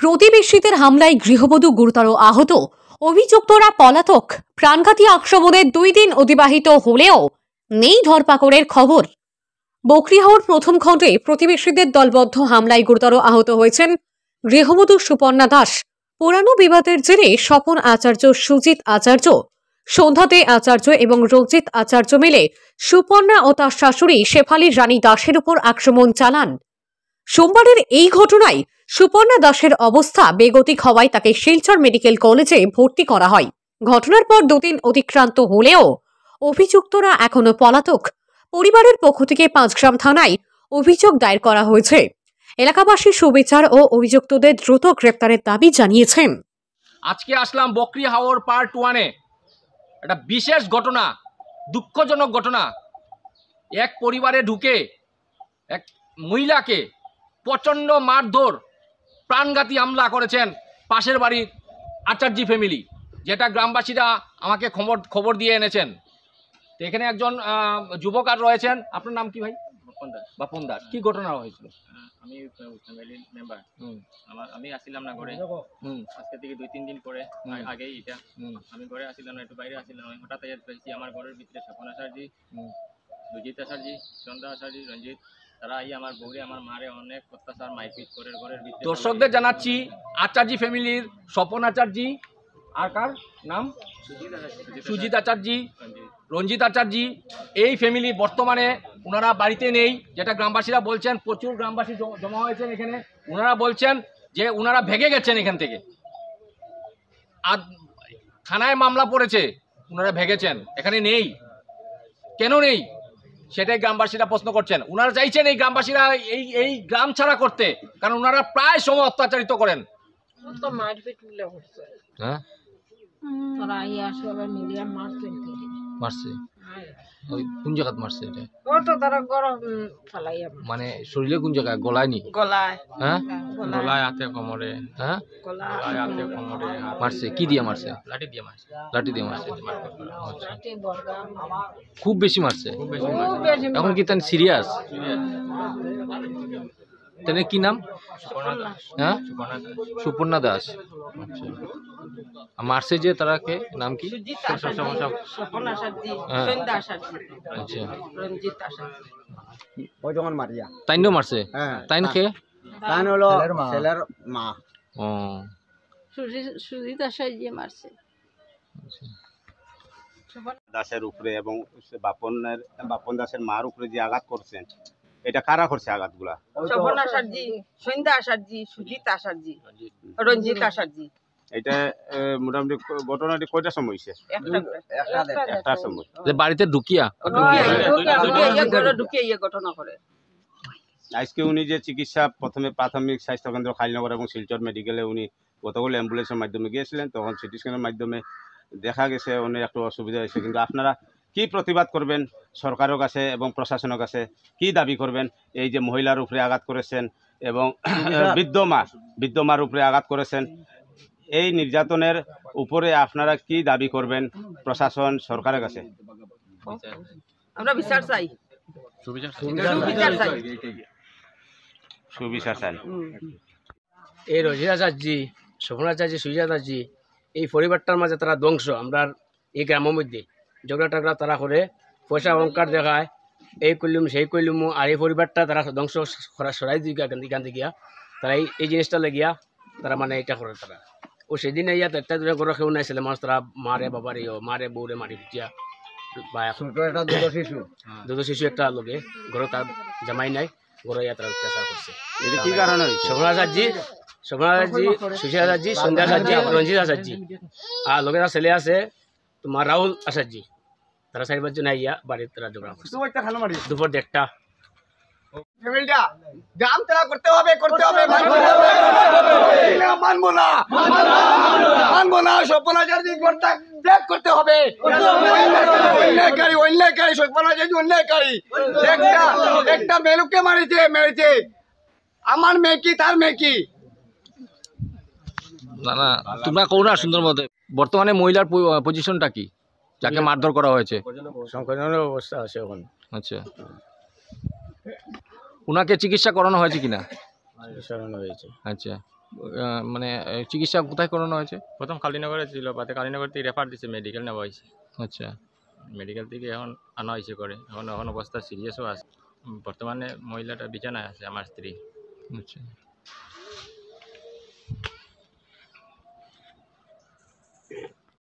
প্রতিবেশীদের হামলায় গৃহবধূ গুরুতর আহত, অভিযুক্তরা পলাতক। প্রাণঘাতী আক্রমণের 2 দিন অতিবাহিত হলেও নেই ধরপাকড়ের খবর। বকরিহাওর প্রথম খণ্ডে প্রতিবেশীদের দলবদ্ধ হামলায় গুরুতর আহত হয়েছেন গৃহবধূ সুপর্ণা দাস। পুরানো বিবাদের জেরে স্বপন আচার্য, সুজিত আচার্য, সন্ধ্যা দে আচার্য এবং রঞ্জিত আচার্য মিলে সুপর্ণা ও তার শাশুড়ি শেফালী রানী দাসের উপর আক্রমণ চালান। সোমবারের এই ঘটনায় সুপর্ণা দাসের অবস্থা বেগতিক হওয়ায় তাকে শিলচর মেডিকেল কলেজে ভর্তি করা হয়। ঘটনার পর 2 দিন অতিক্রান্ত হলেও অভিযুক্তরা এখনো পলাতক। পরিবারের পক্ষ থেকে 5 গ্রাম থানায় অভিযোগ দায়ের করা হয়েছে। এলাকাবাসী সুবিচার ও অভিযুক্তদের দ্রুত গ্রেপ্তারের দাবি জানিয়েছেন। আজকে আসলাম বকরিহাওর পার্ট 1-এ একটা বিশেষ ঘটনা, দুঃখজনক ঘটনা। এক পরিবারে ঢুকে এক মহিলাকে প্রচণ্ড মারধর, প্রাণঘাতী হামলা করেছেন পাশের বাড়ির আচার্যি ফ্যামিলি, যেটা গ্রামবাসীরা আমাকে খবর দিয়ে এনেছেন। তো এখানে একজন যুবক আর রয়েছেন। আপনার নাম কি ভাই? বাপন দাস। কি ঘটনা হয়েছিল? আমি ফ্যামিলির মেম্বার। আমি আসছিলাম না ঘরে, আজকে থেকে 2-3 দিন পরে আগেই এটা আমি ঘরে আসছিলাম না, একটু বাইরে আসছিলাম। আমি হঠাৎ পেয়েছি আমার ঘরের ভিতরে স্বপন আচার্যি, সুজিত আচার্যি, সন্ধ্যা আচার্যি, রঞ্জিত, তারা আমার বউরে আমার মারে অনেক অত্যাচার মারপিট করে ঘরের ভিতরে। দর্শকদের জানাচ্ছি, আচার্যি ফ্যামিলির স্বপন আচার্যি আর কার নাম? সুজিত আচার্যি, রঞ্জিত আচার্যি, এই ফ্যামিলি বর্তমানে ওনারা বাড়িতে নেই, যেটা গ্রামবাসীরা বলছেন। প্রচুর গ্রামবাসী জমা হয়েছেন এখানে। ওনারা বলছেন যে ওনারা ভেগে গেছেন এখান থেকে, আর থানায় মামলা পড়েছে, ওনারা ভেগেছেন, এখানে নেই। কেন নেই সেটাই গ্রামবাসীরা প্রশ্ন করছেন। ওনারা চাইছেন এই গ্রামবাসীরা এই গ্রাম ছাড়া করতে, কারণ ওনারা প্রায় সময় অত্যাচারিত করেন। মারছে ওই কোন জায়গাত মারছে? এটা মানে শরীরে কোন জায়গায়? গলায় নি? গলায়, হ্যাঁ, গলায়, হাতে, কোমরে। হ্যাঁ, গলায়, হাতে, কোমরে মারছে। কি দিয়ে মারছে? লাঠি দিয়ে মারছে। লাঠি দিয়ে মারছে। খুব বেশি মারছে। এখন কি তাই সিরিয়াস? তাহলে কি নাম? হ্যাঁ, সুপর্ণা দাস। আচ্ছা, মারছে যে তারাকে নাম কি? তাইনও মারছে। তাইন কে? তাইন হলো ছেলের মা। ও, সুজিত আচার্য মারছে দাসের উপরে এবং বাপন দাসের মার উপরে যে আঘাত করছেন, এটা কারা করছে আঘাতগুলা? স্বপন আচার্যি, সন্ধ্যা আচার্যি, সুজিত আচার্যি, রঞ্জিত আচার্যি। এটা মোটামুটি ঘটনাটি কয়টার সময় হয়েছে? একটার সময়। বাড়িতে ঢুকিয়া ঘটনা করে। আজকে উনি যে চিকিৎসা প্রথমে প্রাথমিক স্বাস্থ্যকেন্দ্র খালিনগর এবং শিলচর মেডিকেলে উনি গতকাল অ্যাম্বুলেন্সের মাধ্যমে গিয়েছিলেন, তখন সিটি স্ক্যানের মাধ্যমে দেখা গেছে অনেক একটু অসুবিধা হয়েছে। কিন্তু আপনারা কি প্রতিবাদ করবেন সরকারের কাছে এবং প্রশাসনের কাছে? কি দাবি করবেন? এই যে মহিলার উপরে আঘাত করেছেন এবং বৃদ্ধ মার উপরে আঘাত করেছেন, এই নির্যাতনের উপরে আপনারা কি দাবি করবেন প্রশাসন সরকারের কাছে? আমরা বিচার চাই। সুবিচার চাই। এই রঞ্জিত আচার্যি, স্বপন আচার্যি, সুজিত আচার্যি, এই পরিবারটার মাঝে তারা ধ্বংস। আমরা এই গ্রামের মধ্যে ঝগড়া টাগড়া তারা করে, পয়সা অহংকার দেখায়, এই করলুম সেই করলুম, আর এই পরিবারটা তারা ধ্বংস করা সরাই দিই এখান থেকে। তারা এই জিনিসটা লাগিয়া তারা মানে এটা করে তারা। ও সেদিন ইয়াত একটা দুটা ঘর কেউ নাই, ছেলে মানুষ তারা মারে, বাবার মারে, বউরে মারি পিটিয়া, বা দুটো শিশু একটা লোকে ঘরে, তার জামাই নাই, ঘরে ইয়া তারা অত্যাচার করছে। কি কারণে? স্বপন আচার্যি, সুজিত আচার্যি, সন্ধ্যা আচার্যি, রঞ্জিত আচার্যি, আর লোকেরা ছেলে আছে তোমার রাহুল আচার্যি। তারা 4-5 জন আইয়া বাড়িতে তারা ঝগড়া করছে দুপুর 1টা। একটা মেলুকে মেরেছে। আমার মেয়ে কি তার মেয়ে কি? না না, তোমরা কোন না সুন্দর মতে বর্তমানে মহিলার পজিশনটা কি, যাকে মারধর করা হয়েছে? সংকটজনক অবস্থা আছে এখন। আচ্ছা, ওনাকে চিকিৎসা করানো হয়েছে কিনা? চিকিৎসা করানো হয়েছে। আচ্ছা, মানে চিকিৎসা কোথায় করানো হয়েছে? প্রথম কালীনগরে ছিল, বাদে কালীনগর থেকে রেফার দিছে, মেডিকেল নেওয়া হয়েছে। আচ্ছা, মেডিকেল থেকে এখন আনা হয়েছে করে, এখন অবস্থা সিরিয়াসও আছে। বর্তমানে মহিলাটা বিছানায় আছে, আমার স্ত্রী। আচ্ছা।